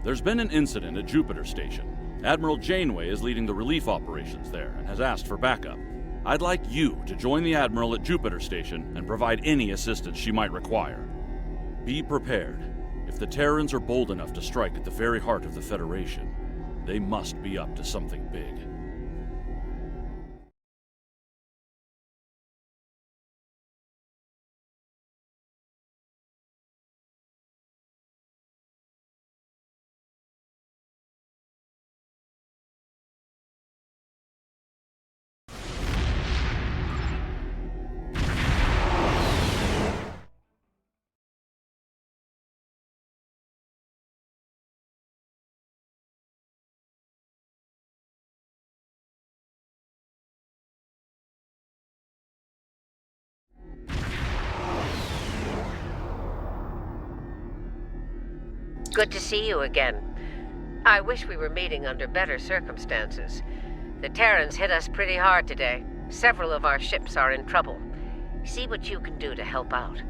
There's been an incident at Jupiter Station. Admiral Janeway is leading the relief operations there and has asked for backup. I'd like you to join the Admiral at Jupiter Station and provide any assistance she might require. Be prepared. If the Terrans are bold enough to strike at the very heart of the Federation, they must be up to something big. Good to see you again. I wish we were meeting under better circumstances. The Terrans hit us pretty hard today. Several of our ships are in trouble. See what you can do to help out.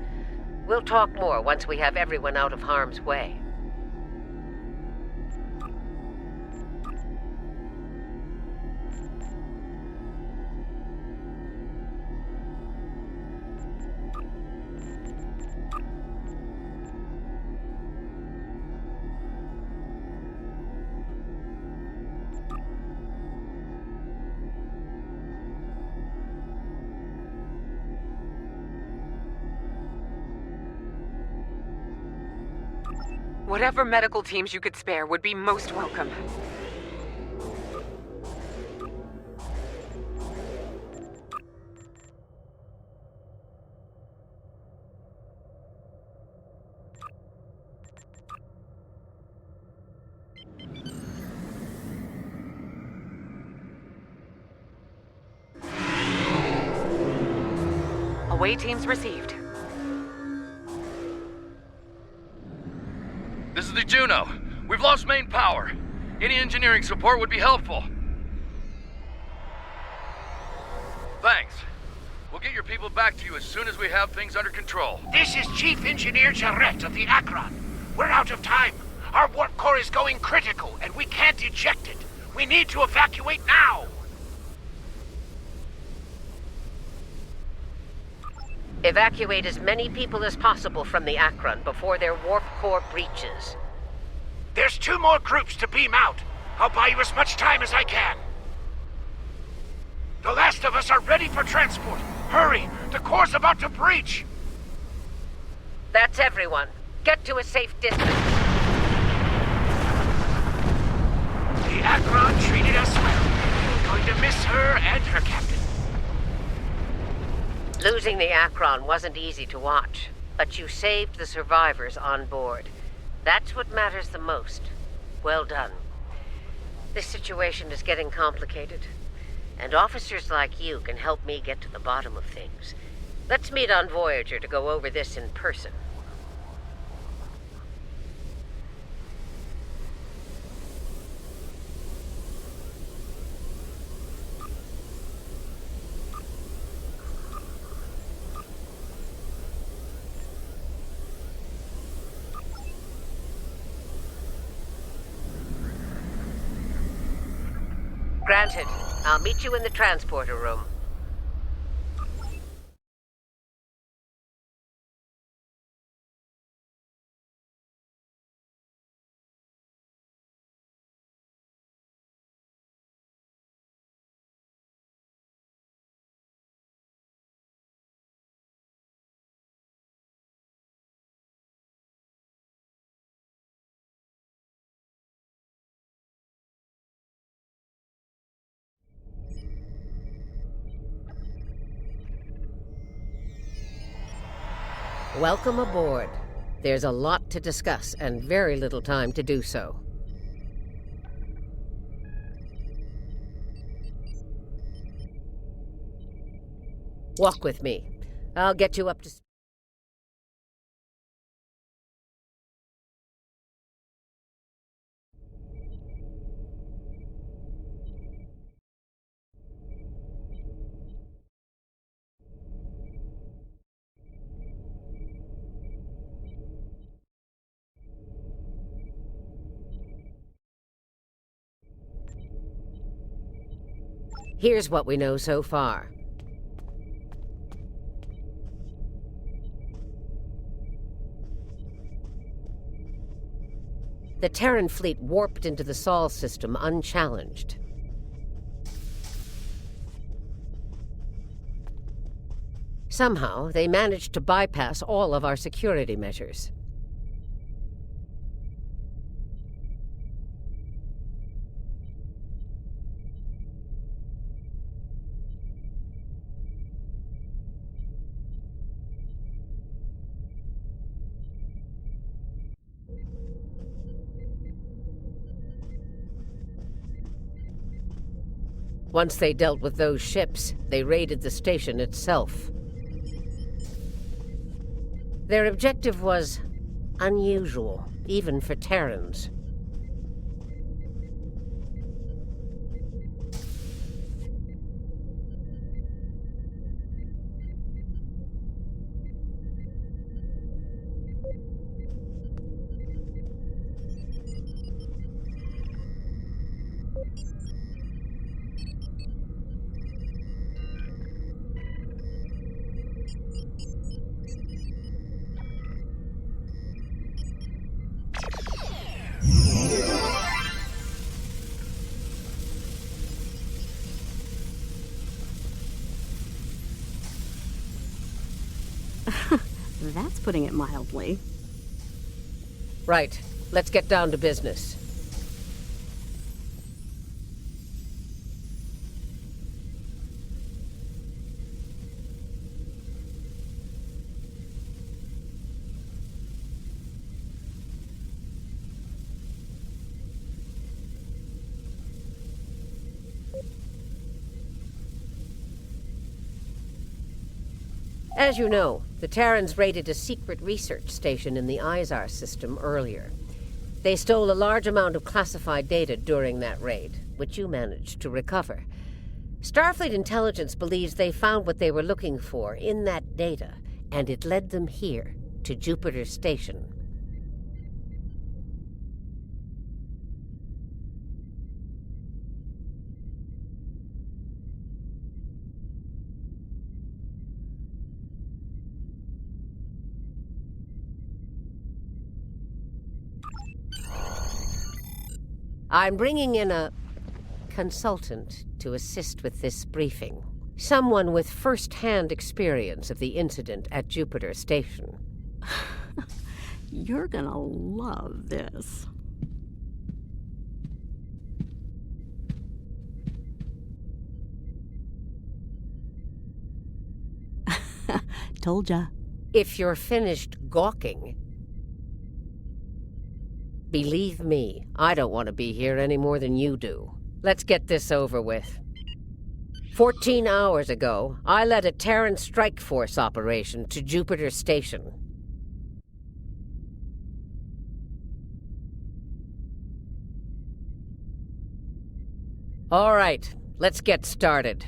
We'll talk more once we have everyone out of harm's way. Whatever medical teams you could spare would be most welcome. Away teams received. This is the Juno. We've lost main power. Any engineering support would be helpful. Thanks. We'll get your people back to you as soon as we have things under control. This is Chief Engineer Jarrett of the Akron. We're out of time. Our warp core is going critical, and we can't eject it. We need to evacuate now! Evacuate as many people as possible from the Akron before their warp core breaches. There's 2 more groups to beam out. I'll buy you as much time as I can. The last of us are ready for transport. Hurry! The core's about to breach! That's everyone. Get to a safe distance. The Akron treated us well. Going to miss her and her captain. Losing the Akron wasn't easy to watch, but you saved the survivors on board. That's what matters the most. Well done. This situation is getting complicated, and officers like you can help me get to the bottom of things. Let's meet on Voyager to go over this in person. Granted. I'll meet you in the transporter room. Welcome aboard. There's a lot to discuss and very little time to do so. Walk with me. I'll get you up to... Here's what we know so far. The Terran fleet warped into the Sol system unchallenged. Somehow, they managed to bypass all of our security measures. Once they dealt with those ships, they raided the station itself. Their objective was unusual, even for Terrans. That's putting it mildly. Right. Let's get down to business. As you know, the Terrans raided a secret research station in the Izar system earlier. They stole a large amount of classified data during that raid, which you managed to recover. Starfleet intelligence believes they found what they were looking for in that data, and it led them here, to Jupiter Station. I'm bringing in a consultant to assist with this briefing. Someone with first-hand experience of the incident at Jupiter Station. You're gonna love this. Told ya. If you're finished gawking, believe me, I don't want to be here any more than you do. Let's get this over with. 14 hours ago, I led a Terran strike force operation to Jupiter Station. All right, let's get started.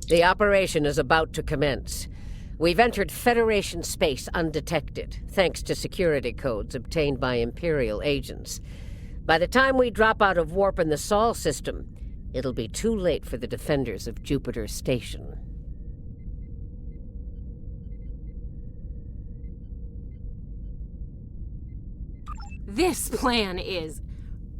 The operation is about to commence. We've entered Federation space undetected, thanks to security codes obtained by Imperial agents. By the time we drop out of warp in the Sol system, it'll be too late for the defenders of Jupiter Station. This plan is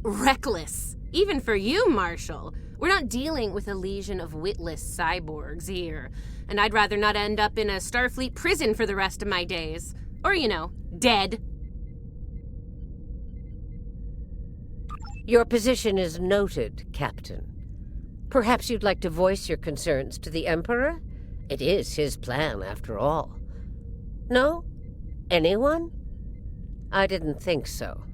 reckless. Even for you, Marshal. We're not dealing with a legion of witless cyborgs here. And I'd rather not end up in a Starfleet prison for the rest of my days. Or, dead. Your position is noted, Captain. Perhaps you'd like to voice your concerns to the Emperor? It is his plan, after all. No? Anyone? I didn't think so.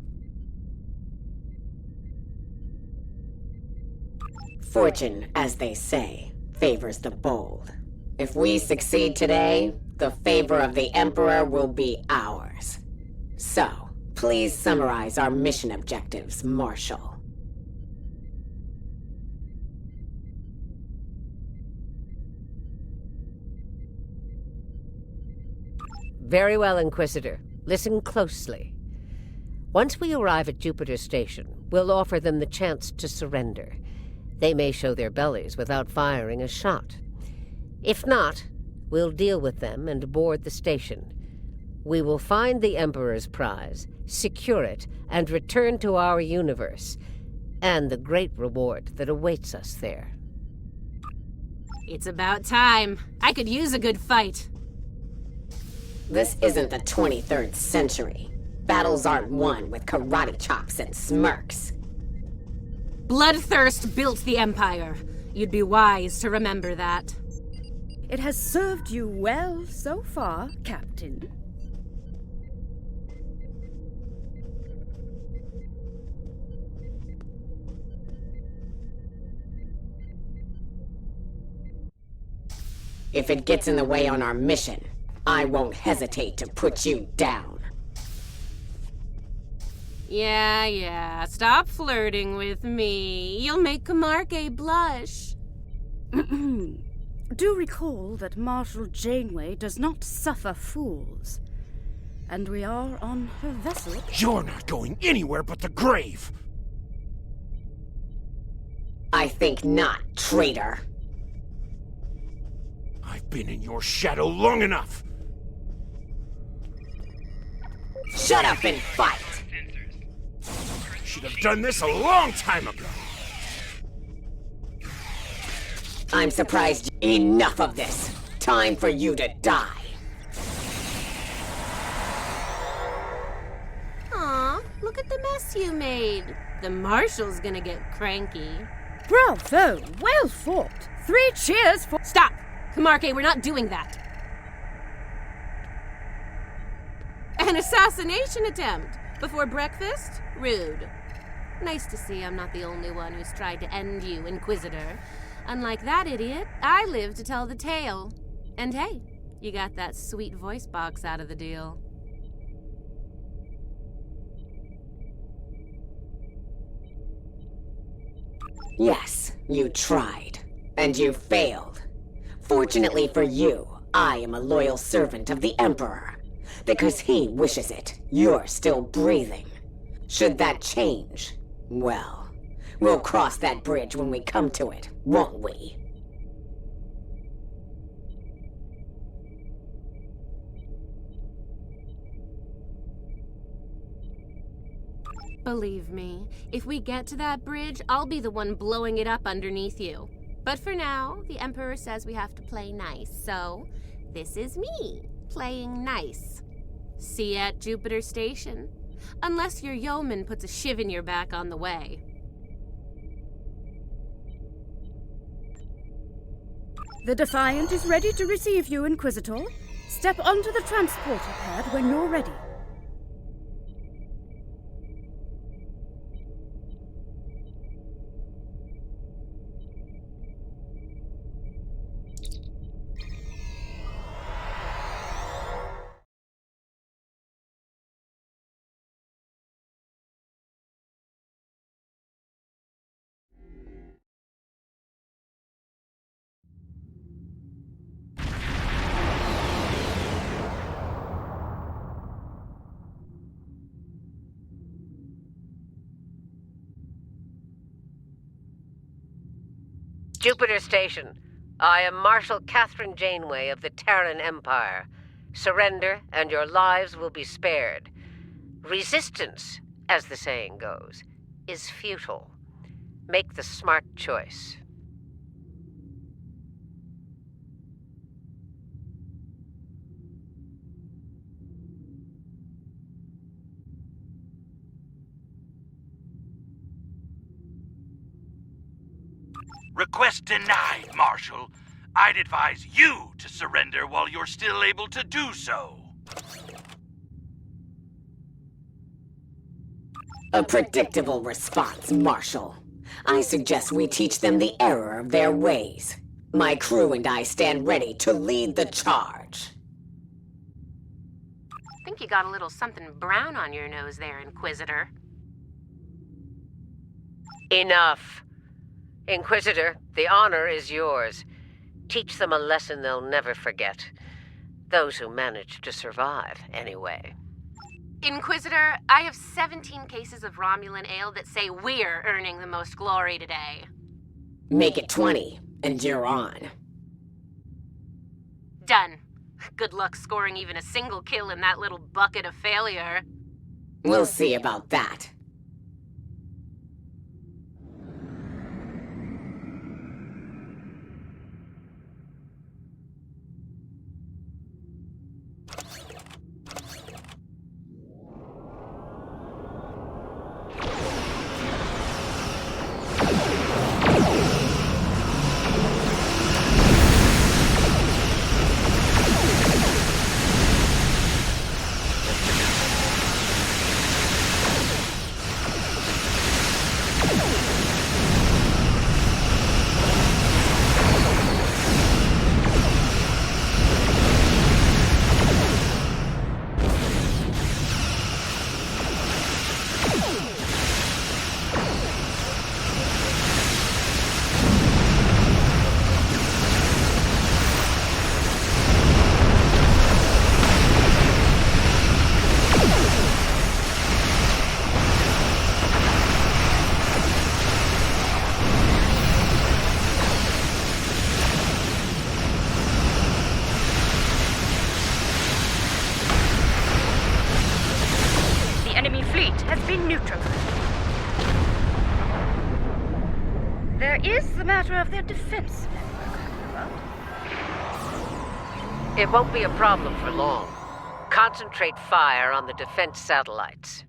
Fortune, as they say, favors the bold. If we succeed today, the favor of the Emperor will be ours. So, please summarize our mission objectives, Marshal. Very well, Inquisitor. Listen closely. Once we arrive at Jupiter Station, we'll offer them the chance to surrender. They may show their bellies without firing a shot. If not, we'll deal with them and board the station. We will find the Emperor's prize, secure it, and return to our universe, and the great reward that awaits us there. It's about time. I could use a good fight. This isn't the 23rd century. Battles aren't won with karate chops and smirks. Bloodthirst built the Empire. You'd be wise to remember that. It has served you well so far, Captain. If it gets in the way on our mission, I won't hesitate to put you down. Yeah, stop flirting with me. You'll make Camargue blush. Do recall that Marshal Janeway does not suffer fools. And we are on her vessel. You're not going anywhere but the grave! I think not, traitor. I've been in your shadow long enough! Shut up and fight! Should have done this a long time ago! I'm surprised. Enough of this! Time for you to die! Aw, look at the mess you made. The Marshal's gonna get cranky. Bravo! Well fought! 3 cheers for— Stop! Camargue, we're not doing that. An assassination attempt? Before breakfast? Rude. Nice to see I'm not the only one who's tried to end you, Inquisitor. Unlike that idiot, I live to tell the tale. And hey, you got that sweet voice box out of the deal. Yes, you tried. And you failed. Fortunately for you, I am a loyal servant of the Emperor. Because he wishes it, you're still breathing. Should that change, well, we'll cross that bridge when we come to it, won't we? Believe me, if we get to that bridge, I'll be the one blowing it up underneath you. But for now, the Emperor says we have to play nice, so this is me, playing nice. See you at Jupiter Station. Unless your yeoman puts a shiv in your back on the way. The Defiant is ready to receive you, Inquisitor. Step onto the transporter pad when you're ready. Jupiter Station. I am Marshal Catherine Janeway of the TERRAN Empire. Surrender, and your lives will be spared. Resistance, as the saying goes, is futile. Make the smart choice. Request denied, Marshal. I'd advise you to surrender while you're still able to do so. A predictable response, Marshal. I suggest we teach them the error of their ways. My crew and I stand ready to lead the charge. Think you got a little something brown on your nose there, Inquisitor. Enough. Inquisitor, the honor is yours. Teach them a lesson they'll never forget. Those who manage to survive, anyway. Inquisitor, I have 17 cases of Romulan ale that say we're earning the most glory today. Make it 20, and you're on. Done. Good luck scoring even a single kill in that little bucket of failure. We'll see about that. There is the matter of their defense. It won't be a problem for long. Concentrate fire on the defense satellites.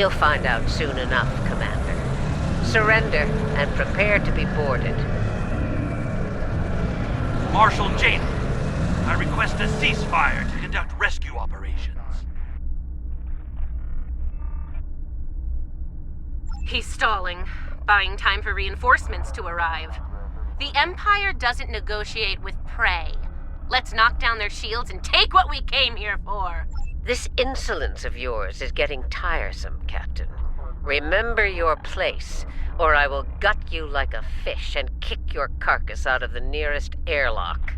You'll find out soon enough, Commander. Surrender and prepare to be boarded. Marshal Janeway, I request a ceasefire to conduct rescue operations. He's stalling, buying time for reinforcements to arrive. The Empire doesn't negotiate with prey. Let's knock down their shields and take what we came here for. This insolence of yours is getting tiresome, Captain. Remember your place, or I will gut you like a fish and kick your carcass out of the nearest airlock.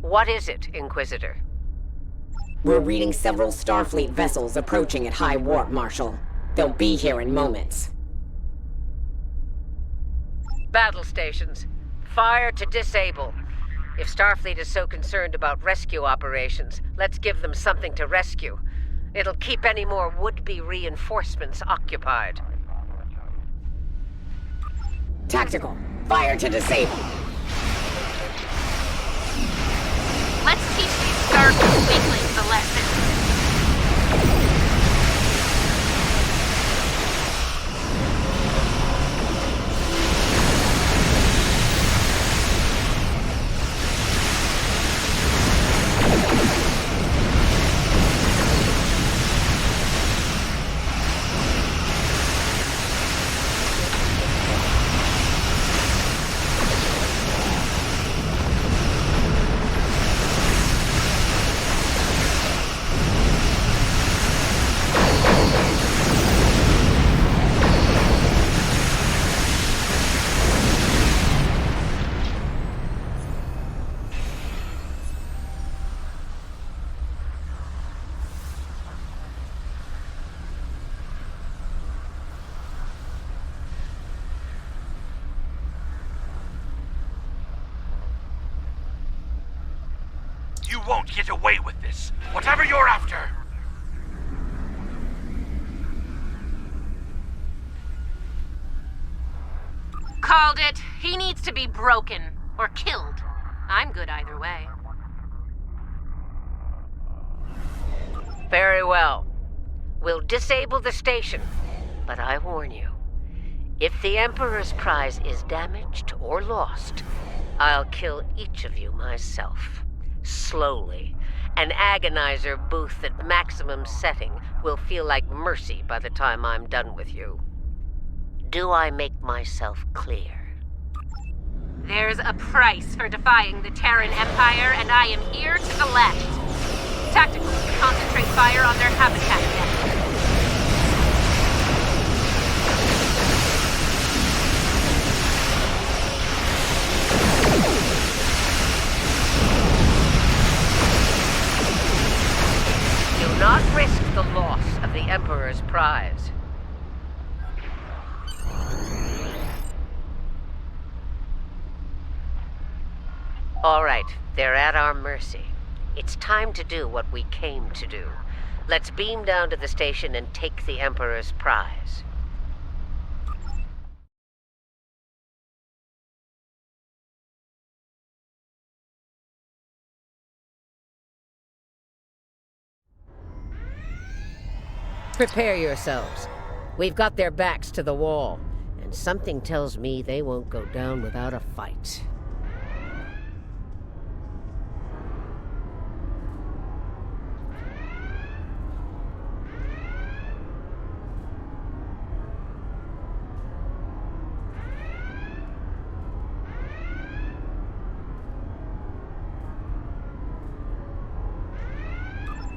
What is it, Inquisitor? We're reading several Starfleet vessels approaching at high warp, Marshal. They'll be here in moments. Battle stations. Fire to disable. If Starfleet is so concerned about rescue operations, let's give them something to rescue. It'll keep any more would-be reinforcements occupied. Tactical. Fire to disable. Let's teach these Starfleet weaklings a lesson. You won't get away with this, whatever you're after. Called it. He needs to be broken. Or killed. I'm good either way. Very well. We'll disable the station. But I warn you, if the Emperor's prize is damaged or lost, I'll kill each of you myself. Slowly. An agonizer booth at maximum setting will feel like mercy by the time I'm done with you. Do I make myself clear? There's a price for defying the Terran Empire, and I am here to the left. Tactical, concentrate fire on their habitat deck. Do not risk the loss of the Emperor's prize. All right, they're at our mercy. It's time to do what we came to do. Let's beam down to the station and take the Emperor's prize. Prepare yourselves. We've got their backs to the wall, and something tells me they won't go down without a fight.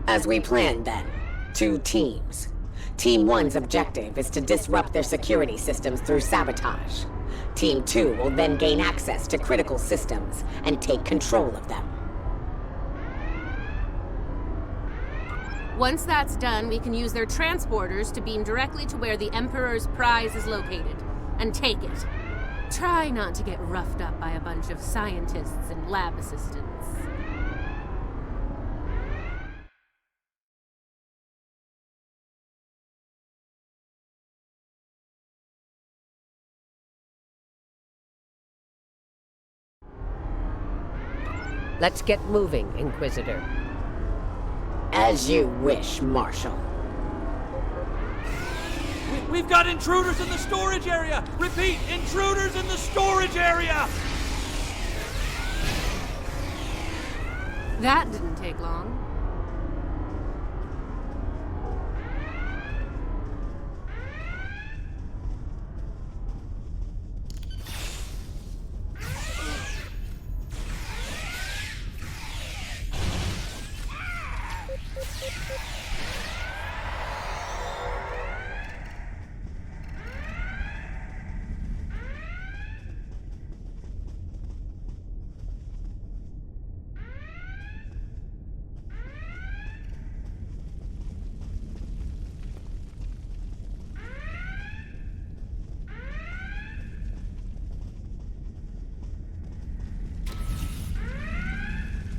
As we planned then, 2 teams. Team 1's objective is to disrupt their security systems through sabotage. Team 2 will then gain access to critical systems and take control of them. Once that's done, we can use their transporters to beam directly to where the Emperor's prize is located, and take it. Try not to get roughed up by a bunch of scientists and lab assistants. Let's get moving, Inquisitor. As you wish, Marshal. We've got intruders in the storage area! Repeat, intruders in the storage area! That didn't take long.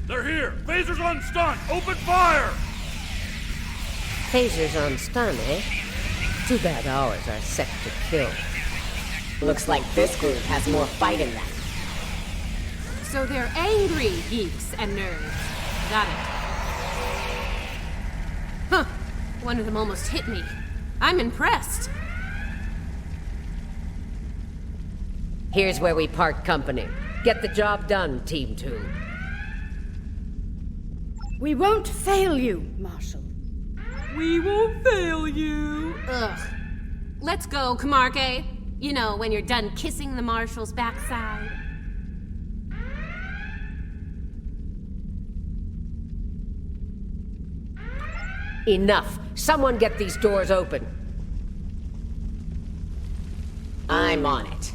They're here! Phasers on stun! Open fire! Phasers on stun, eh? Too bad ours are set to kill. Looks like this group has more fight in them. So they're angry geeks and nerds. Got it. Huh. One of them almost hit me. I'm impressed. Here's where we part company. Get the job done, Team 2. We won't fail you, Marshal. We won't fail you. Ugh. Let's go, Camarque. You know, when you're done kissing the Marshal's backside. Enough. Someone get these doors open. I'm on it.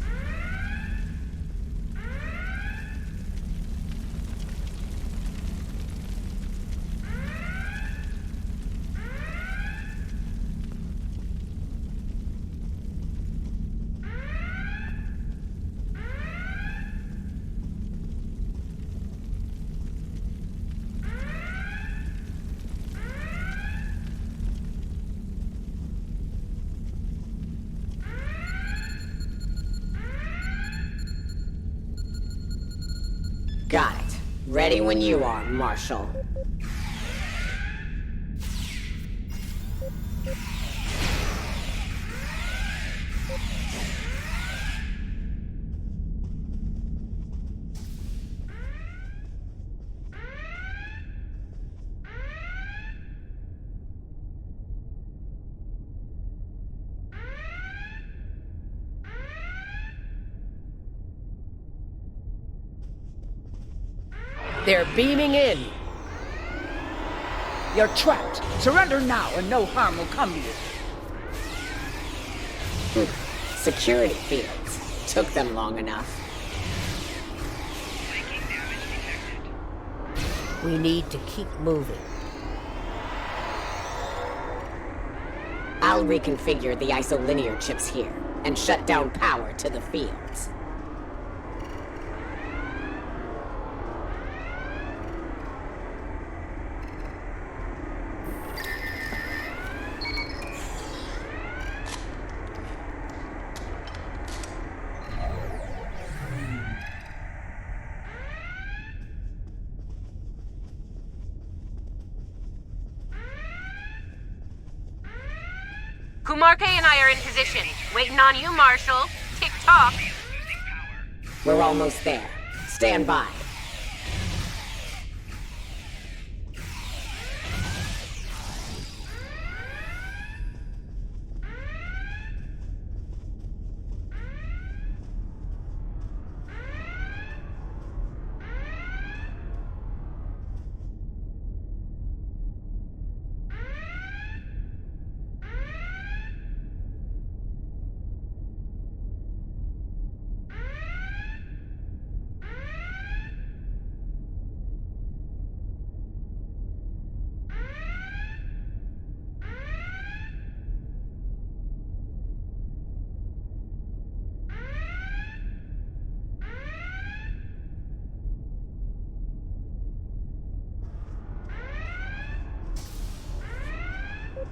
Got it. Ready when you are, Marshal. They're beaming in. You're trapped. Surrender now and no harm will come to you. Security fields. Took them long enough. We need to keep moving. I'll reconfigure the isolinear chips here and shut down power to the fields. Camarque and I are in position. Waiting on you, Marshal. Tick-tock. We're almost there. Stand by.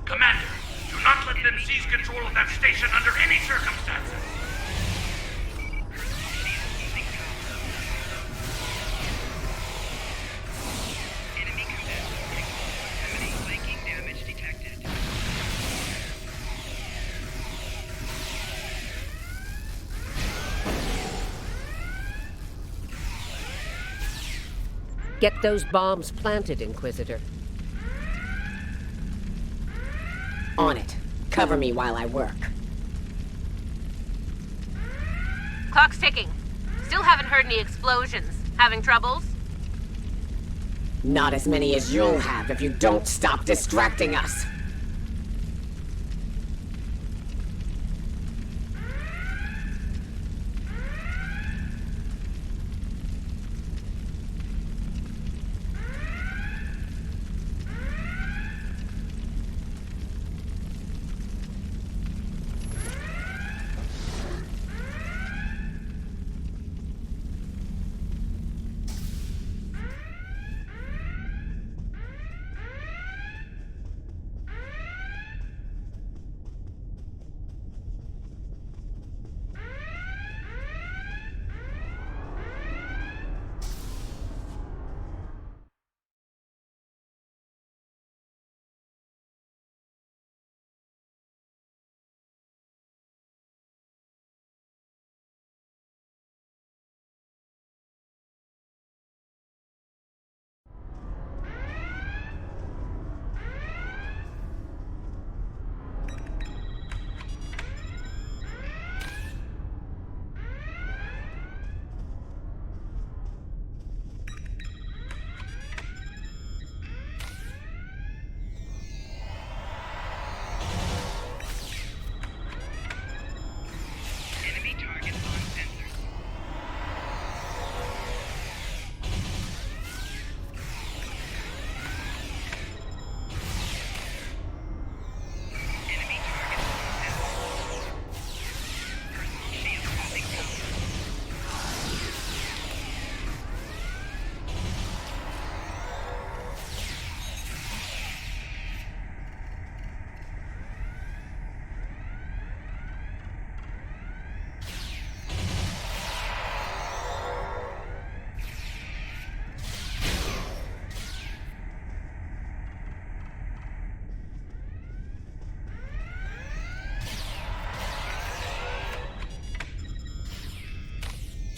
Commander, do not let them seize control of that station under any circumstances. Get those bombs planted, Inquisitor. On it. Cover me while I work. Clock's ticking. Still haven't heard any explosions. Having troubles? Not as many as you'll have if you don't stop distracting us.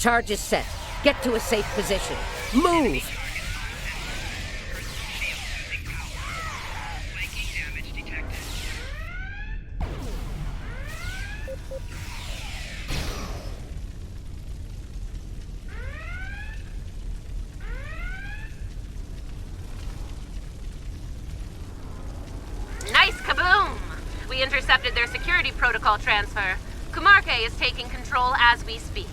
Charge is set. Get to a safe position. Move! Nice kaboom! We intercepted their security protocol transfer. Kumarke is taking control as we speak.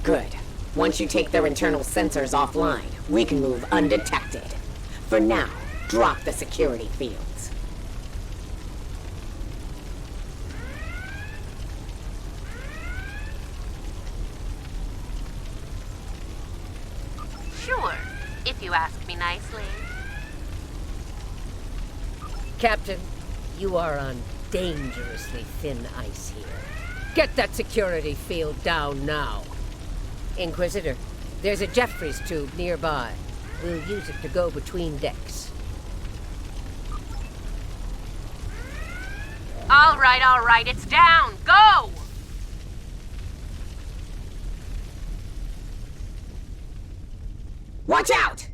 Good. Once you take their internal sensors offline, we can move undetected. For now, drop the security fields. Sure, if you ask me nicely. Captain, you are on dangerously thin ice here. Get that security field down now. Inquisitor, there's a Jeffries tube nearby. We'll use it to go between decks. All right, it's down. Go! Watch out!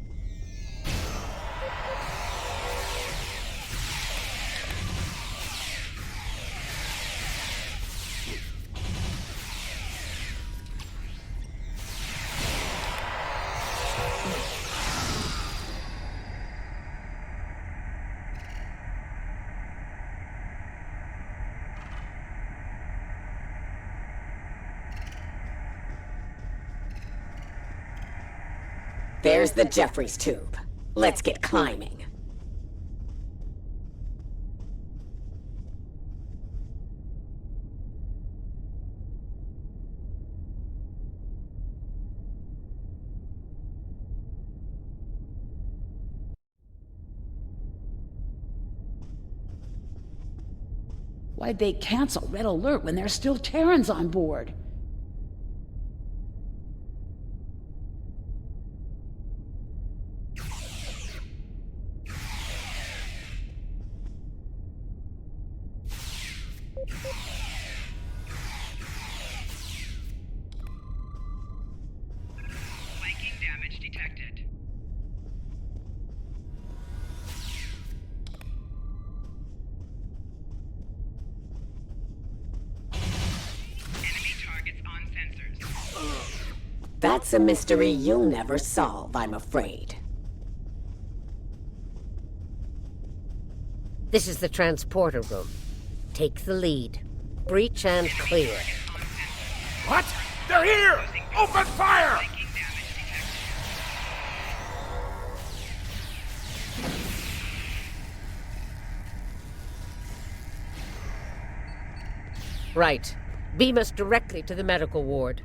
There's the Jeffries tube. Let's get climbing. Why'd they cancel Red Alert when there's still Terrans on board? That's a mystery you'll never solve, I'm afraid. This is the transporter room. Take the lead. Breach and clear. What? They're here! Open fire! Right. Beam us directly to the medical ward.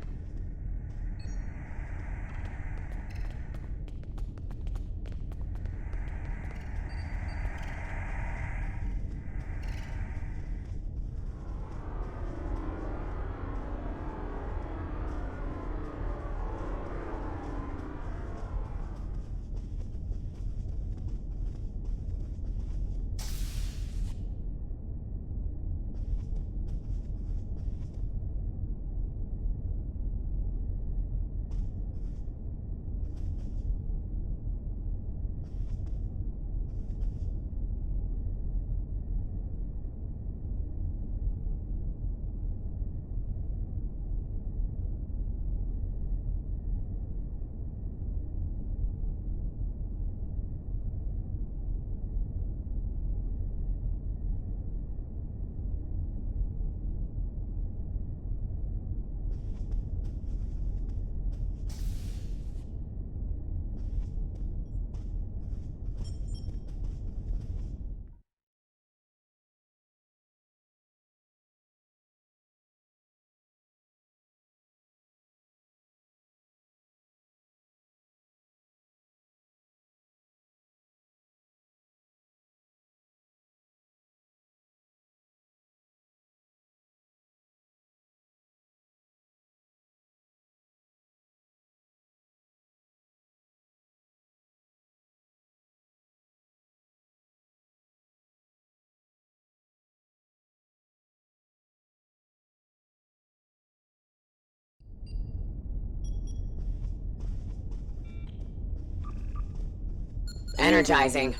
Energizing.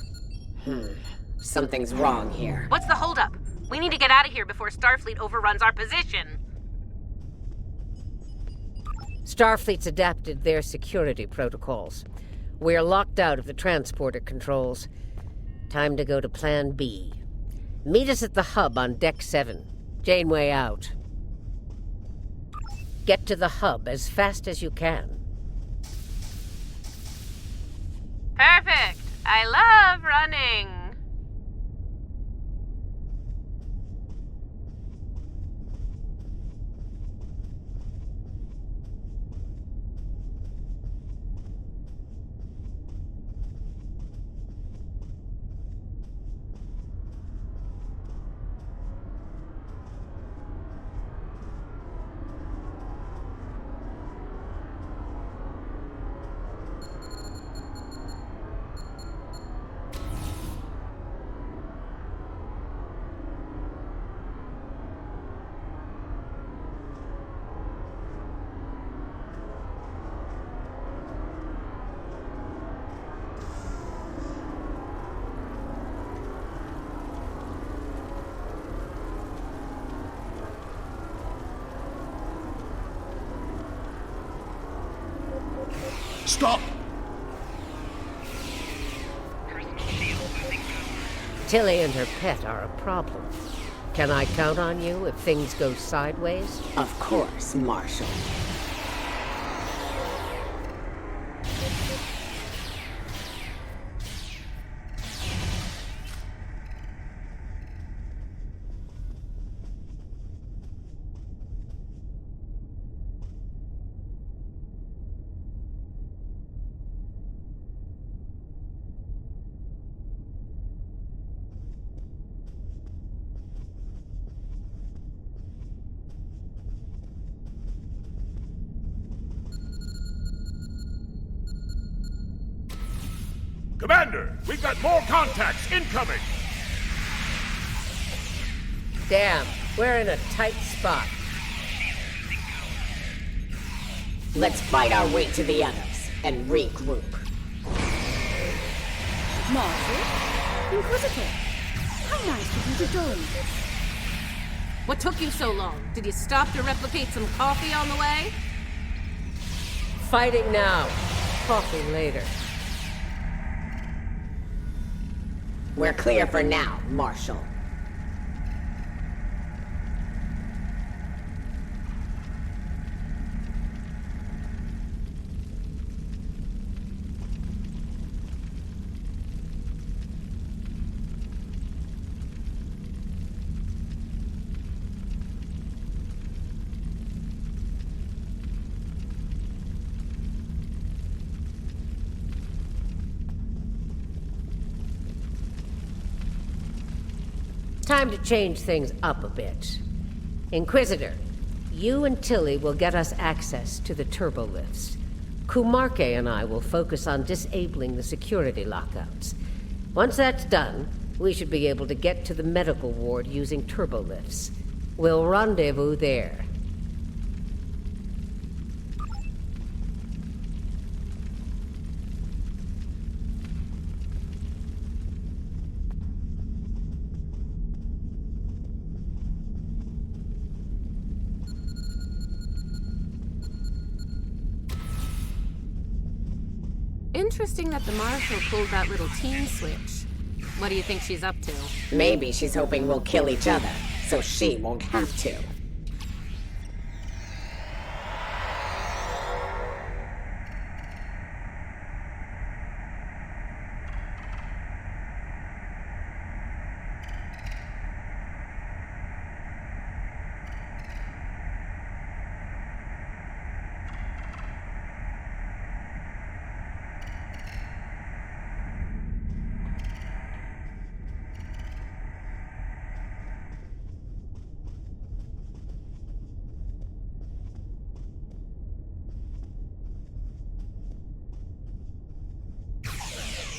Something's wrong here. What's the holdup? We need to get out of here before Starfleet overruns our position. Starfleet's adapted their security protocols. We're locked out of the transporter controls. Time to go to Plan B. Meet us at the hub on Deck 7. Janeway out. Get to the hub as fast as you can. Perfect! I love running! Stop! Tilly and her pet are a problem. Can I count on you if things go sideways? Of course, Marshal. Commander, we've got more contacts incoming! Damn, we're in a tight spot. Let's fight our way to the others and regroup. Marshal? Inquisitor? How nice of you to join. What took you so long? Did you stop to replicate some coffee on the way? Fighting now. Coffee later. We're clear for now, Marshal. Time to change things up a bit. Inquisitor, you and Tilly will get us access to the turbo lifts. Kumarke and I will focus on disabling the security lockouts. Once that's done, we should be able to get to the medical ward using turbo lifts. We'll rendezvous there. Interesting that the Marshal pulled that little team switch. What do you think she's up to? Maybe she's hoping we'll kill each other, so she won't have to.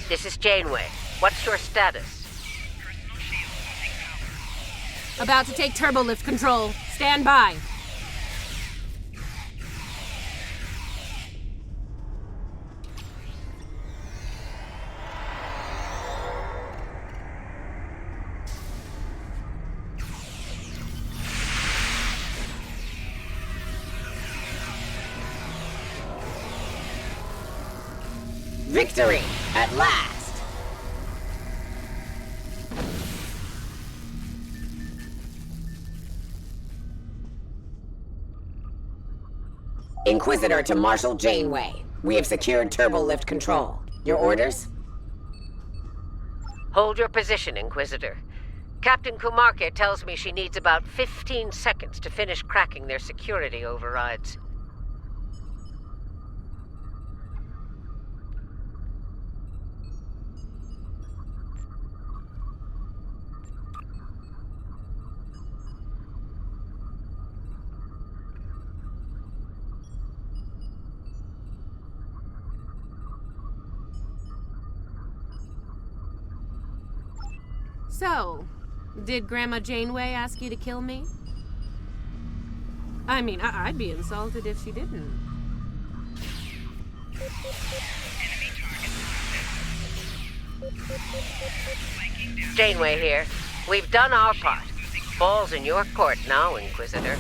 This is Janeway. What's your status? About to take turbolift control. Stand by. Victory! At last! Inquisitor to Marshal Janeway. We have secured turbolift control. Your orders? Hold your position, Inquisitor. Captain Kumarke tells me she needs about 15 seconds to finish cracking their security overrides. So, did Grandma Janeway ask you to kill me? I mean, I'd be insulted if she didn't. Janeway here. We've done our part. Ball's in your court now, Inquisitor.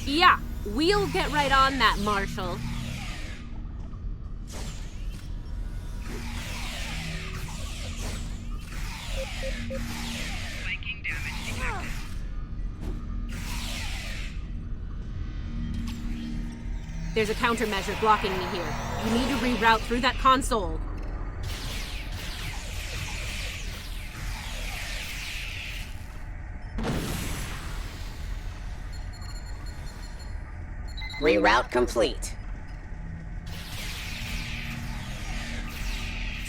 Yeah, we'll get right on that, Marshal. There's a countermeasure blocking me here. You need to reroute through that console. Reroute complete.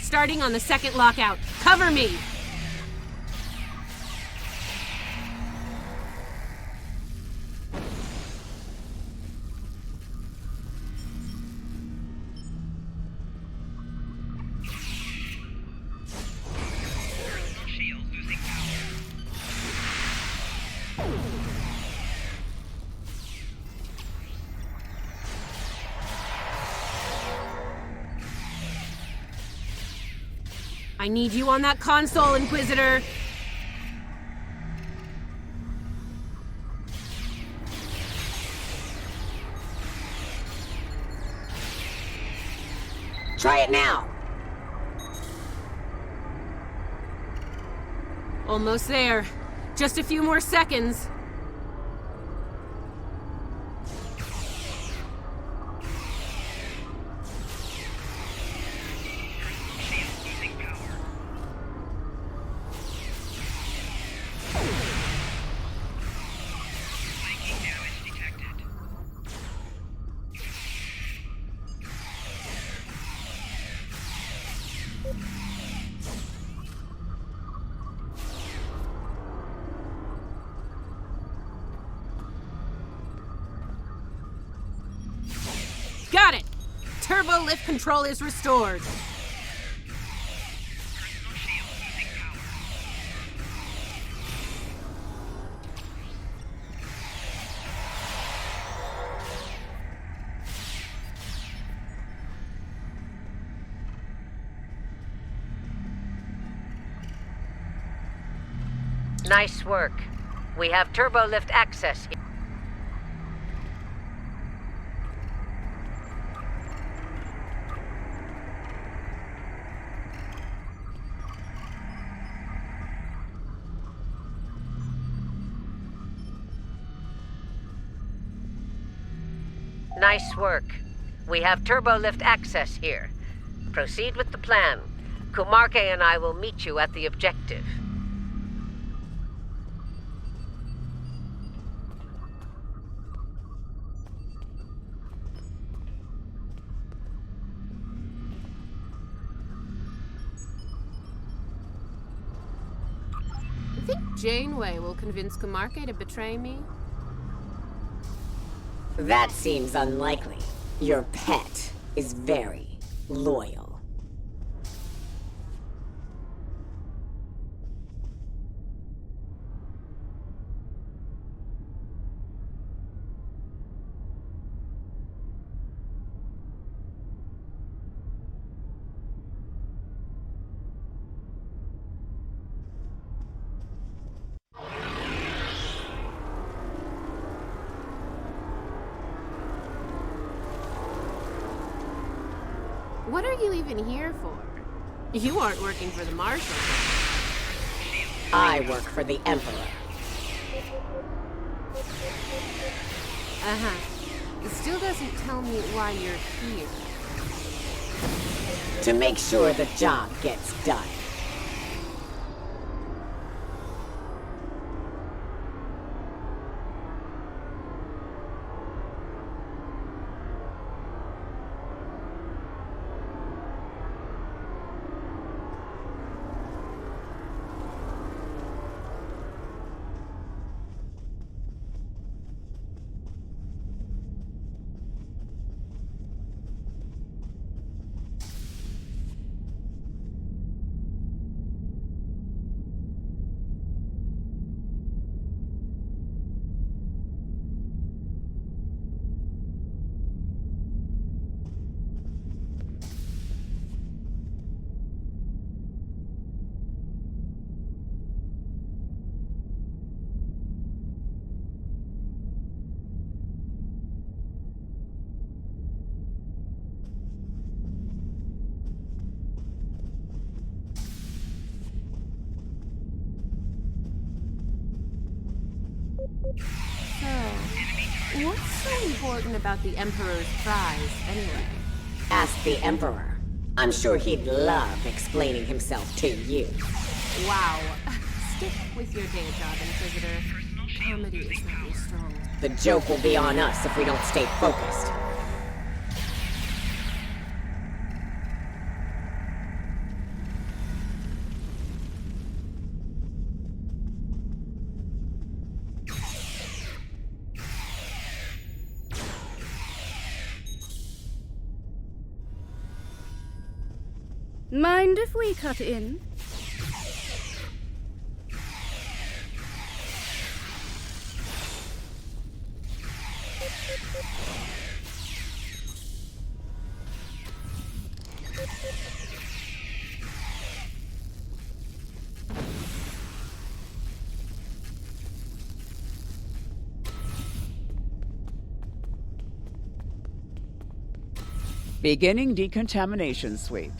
Starting on the second lockout. Cover me! I need you on that console, Inquisitor! Try it now! Almost there. Just a few more seconds. Got it! Turbo lift control is restored. Nice work. We have turbo lift access here. Nice work. We have turbo lift access here. Proceed with the plan. Kumarke and I will meet you at the objective. I think Janeway will convince Kumarke to betray me. That seems unlikely. Your pet is very loyal. What are you even here for? You aren't working for the Marshal. I work for the Emperor. It still doesn't tell me why you're here. To make sure the job gets done. So, what's so important about the Emperor's prize, anyway? Ask the Emperor. I'm sure he'd love explaining himself to you. Wow. Stick with your day job, Inquisitor. Comedy is not your strong. The joke will be on us if we don't stay focused. Mind if we cut in? Beginning decontamination sweep.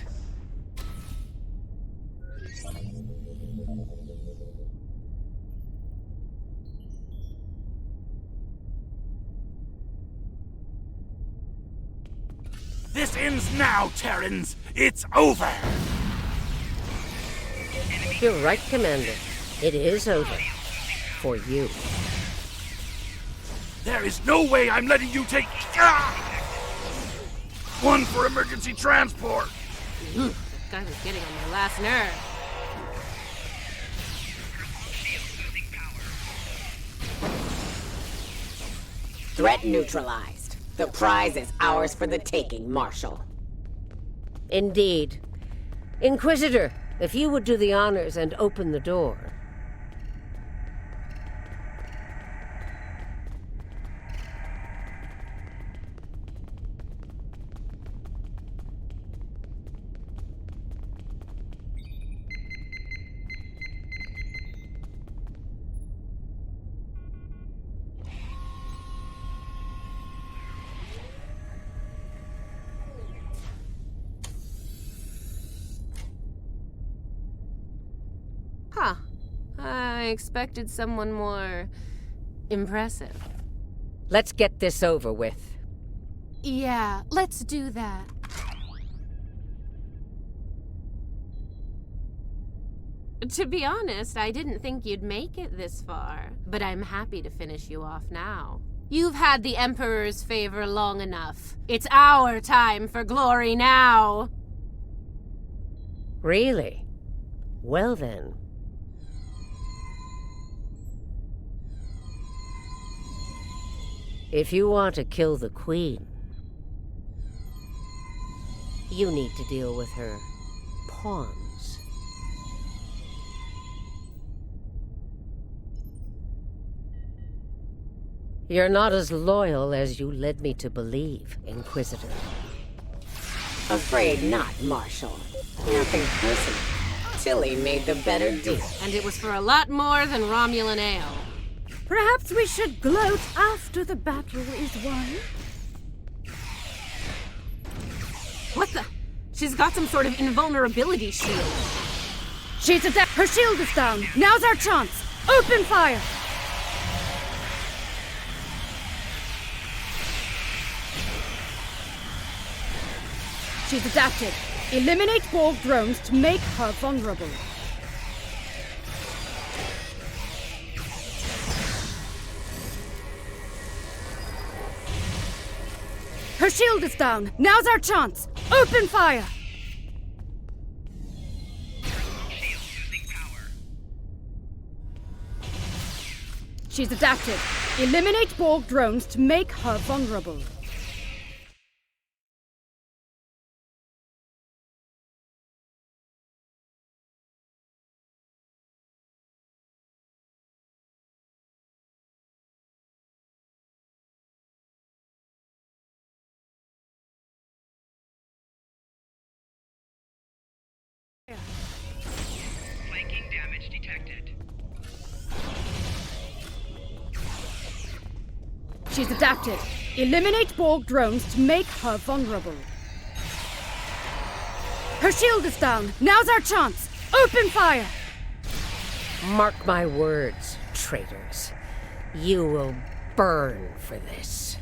This ends now, Terrans! It's over! You're right, Commander. It is over. For you. There is no way I'm letting you take... One for emergency transport! That guy was getting on my last nerve. Threat neutralized. The prize is ours for the taking, Marshal. Indeed. Inquisitor, if you would do the honors and open the door. Huh. I expected someone more impressive. Let's get this over with. Yeah, let's do that. To be honest, I didn't think you'd make it this far, but I'm happy to finish you off now. You've had the Emperor's favor long enough. It's our time for glory now! Really? Well then. If you want to kill the Queen, you need to deal with her pawns. You're not as loyal as you led me to believe, Inquisitor. Afraid not, Marshal. Nothing personal. Tilly made the better deal. And it was for a lot more than Romulan ale. Perhaps we should gloat after the battle is won? What the? She's got some sort of invulnerability shield. She's adept. Her shield is down. Now's our chance. Open fire! She's adapted. Eliminate Borg drones to make her vulnerable. Her shield is down. Now's our chance. Open fire! She's adapted. Eliminate Borg drones to make her vulnerable. Flanking damage detected. She's adapted. Eliminate Borg drones to make her vulnerable. Her shield is down. Now's our chance. Open fire! Mark my words, traitors. You will burn for this.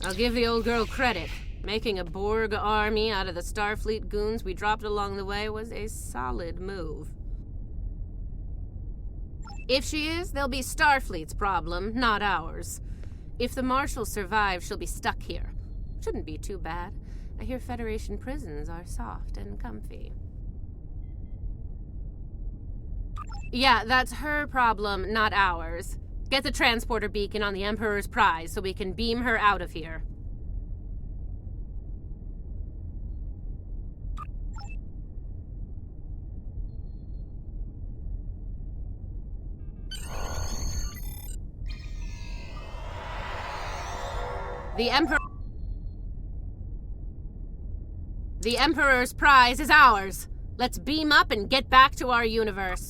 I'll give the old girl credit. Making a Borg army out of the Starfleet goons we dropped along the way was a solid move. If she is, they'll be Starfleet's problem, not ours. If the Marshal survives, she'll be stuck here. Shouldn't be too bad. I hear Federation prisons are soft and comfy. Yeah, that's her problem, not ours. Get the transporter beacon on the Emperor's prize so we can beam her out of here. The Emperor's prize is ours. Let's beam up and get back to our universe.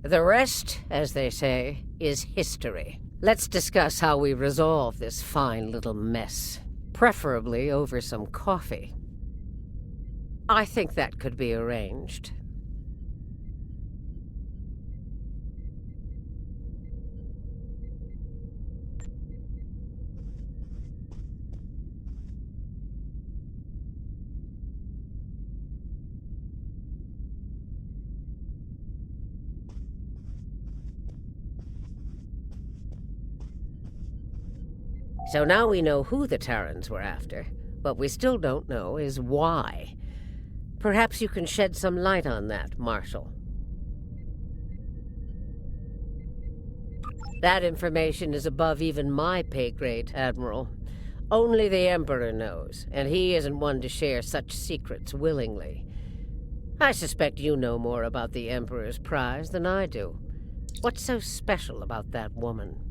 The rest, as they say, is history. Let's discuss how we resolve this fine little mess, preferably over some coffee. I think that could be arranged. So now we know who the Terrans were after. What we still don't know is why. Perhaps you can shed some light on that, Marshal. That information is above even my pay grade, Admiral. Only the Emperor knows, and he isn't one to share such secrets willingly. I suspect you know more about the Emperor's prize than I do. What's so special about that woman?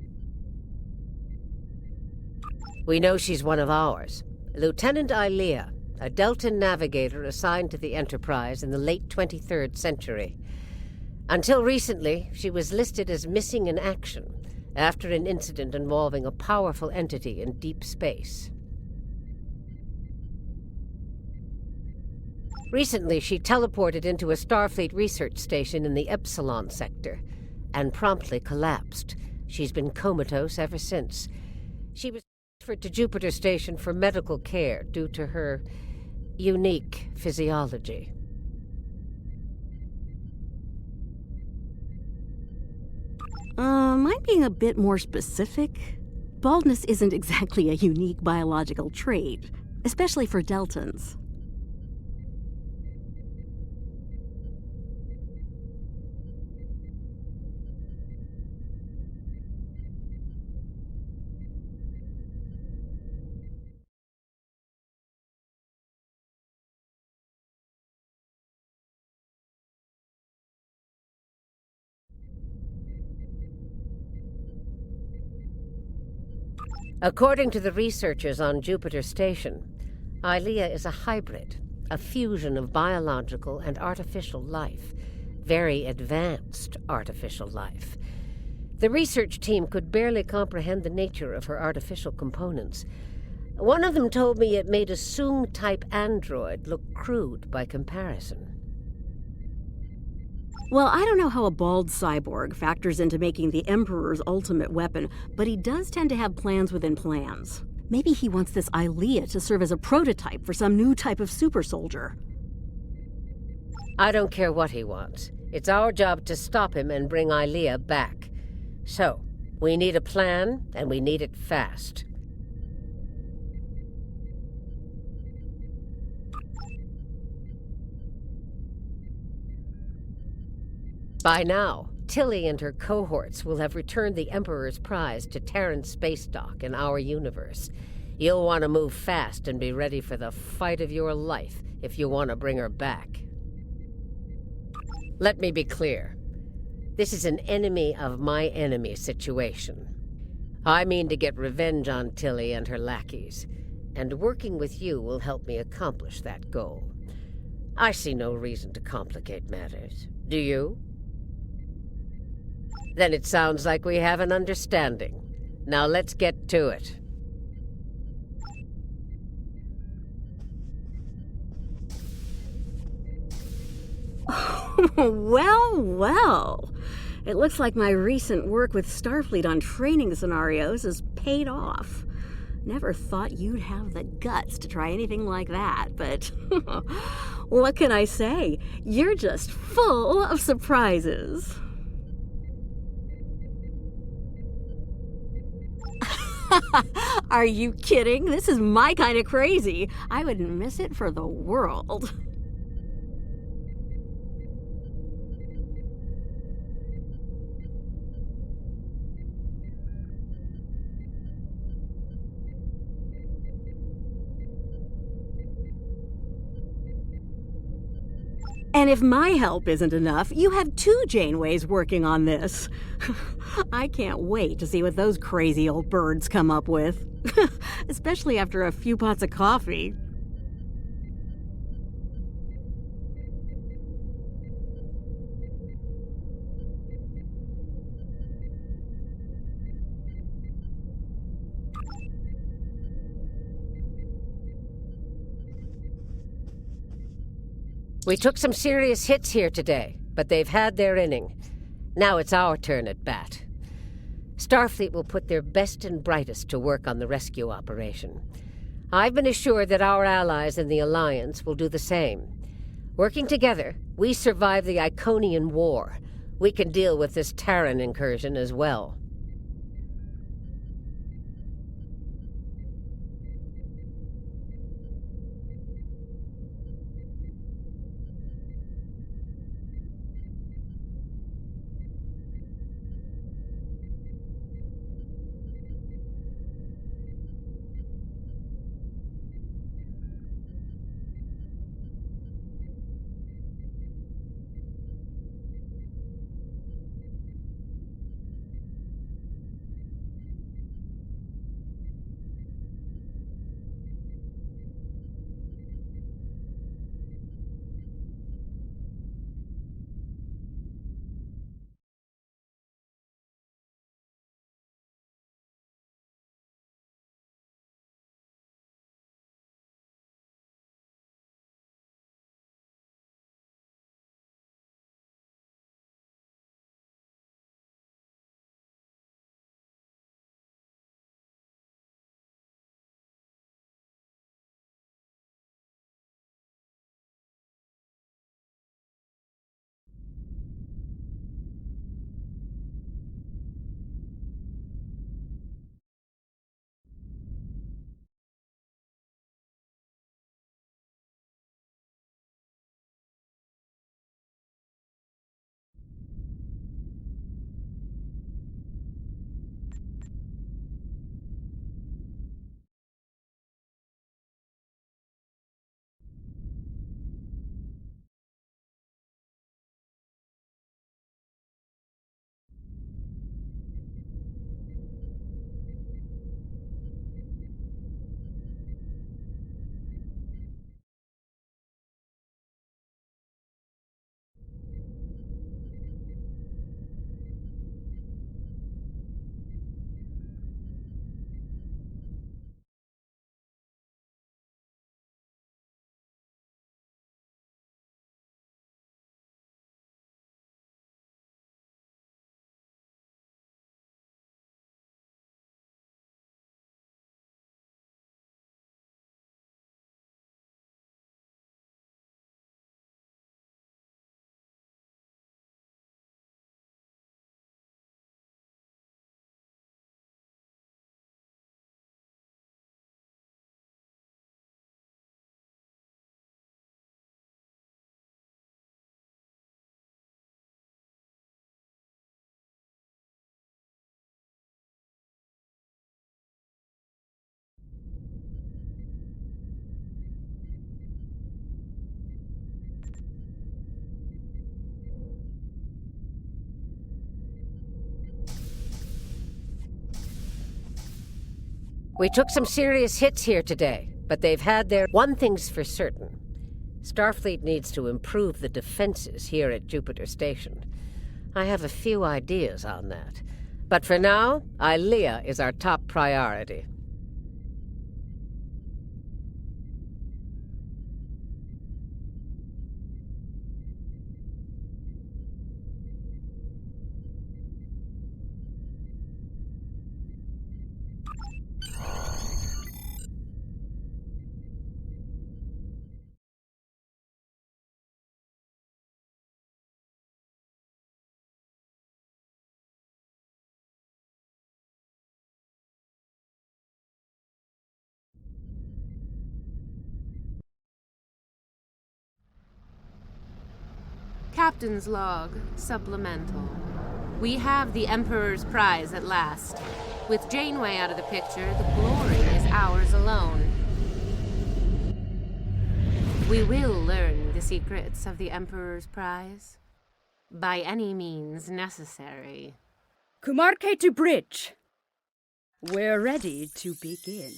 We know she's one of ours. Lieutenant Ilea, a Deltan navigator assigned to the Enterprise in the late 23rd century. Until recently, she was listed as missing in action after an incident involving a powerful entity in deep space. Recently, she teleported into a Starfleet research station in the Epsilon sector and promptly collapsed. She's been comatose ever since. She was transferred to Jupiter Station for medical care due to her unique physiology. Am I being a bit more specific? Baldness isn't exactly a unique biological trait, especially for Deltans. According to the researchers on Jupiter Station, Ilea is a hybrid, a fusion of biological and artificial life, very advanced artificial life. The research team could barely comprehend the nature of her artificial components. One of them told me it made a Soong-type android look crude by comparison. Well, I don't know how a bald cyborg factors into making the Emperor's ultimate weapon, but he does tend to have plans within plans. Maybe he wants this Ilea to serve as a prototype for some new type of super soldier. I don't care what he wants. It's our job to stop him and bring Ilea back. So, we need a plan, and we need it fast. By now, Tilly and her cohorts will have returned the Emperor's prize to Terran space dock in our universe. You'll want to move fast and be ready for the fight of your life if you want to bring her back. Let me be clear. This is an enemy of my enemy situation. I mean to get revenge on Tilly and her lackeys, and working with you will help me accomplish that goal. I see no reason to complicate matters. Do you? Then it sounds like we have an understanding. Now let's get to it. Well, well. It looks like my recent work with Starfleet on training scenarios has paid off. Never thought you'd have the guts to try anything like that, but what can I say? You're just full of surprises. Are you kidding? This is my kind of crazy. I wouldn't miss it for the world. And if my help isn't enough, you have 2 Janeways working on this. I can't wait to see what those crazy old birds come up with. Especially after a few pots of coffee. We took some serious hits here today, but they've had their inning. Now it's our turn at bat. Starfleet will put their best and brightest to work on the rescue operation. I've been assured that our allies in the Alliance will do the same. Working together, we survived the Iconian War. We can deal with this TERRAN incursion as well. We took some serious hits here today, but they've had their... One thing's for certain. Starfleet needs to improve the defenses here at Jupiter Station. I have a few ideas on that. But for now, Ilea is our top priority. Captain's log, supplemental. We have the Emperor's prize at last. With Janeway out of the picture, the glory is ours alone. We will learn the secrets of the Emperor's prize. By any means necessary. Kumarke to bridge. We're ready to begin.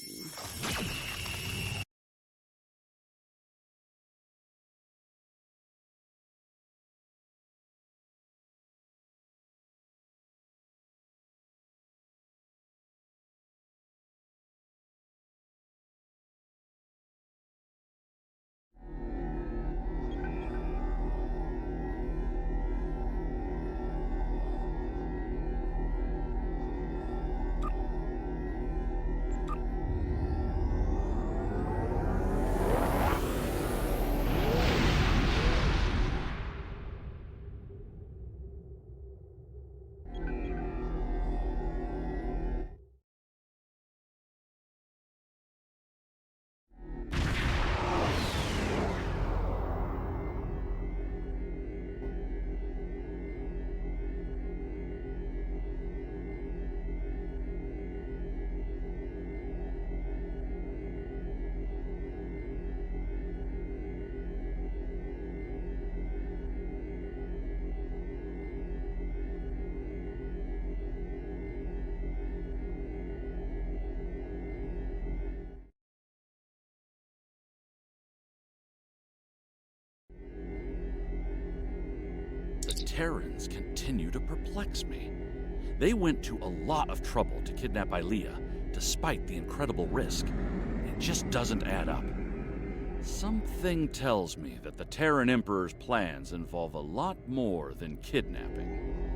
Terrans continue to perplex me. They went to a lot of trouble to kidnap Ilea, despite the incredible risk. It just doesn't add up. Something tells me that the Terran Emperor's plans involve a lot more than kidnapping.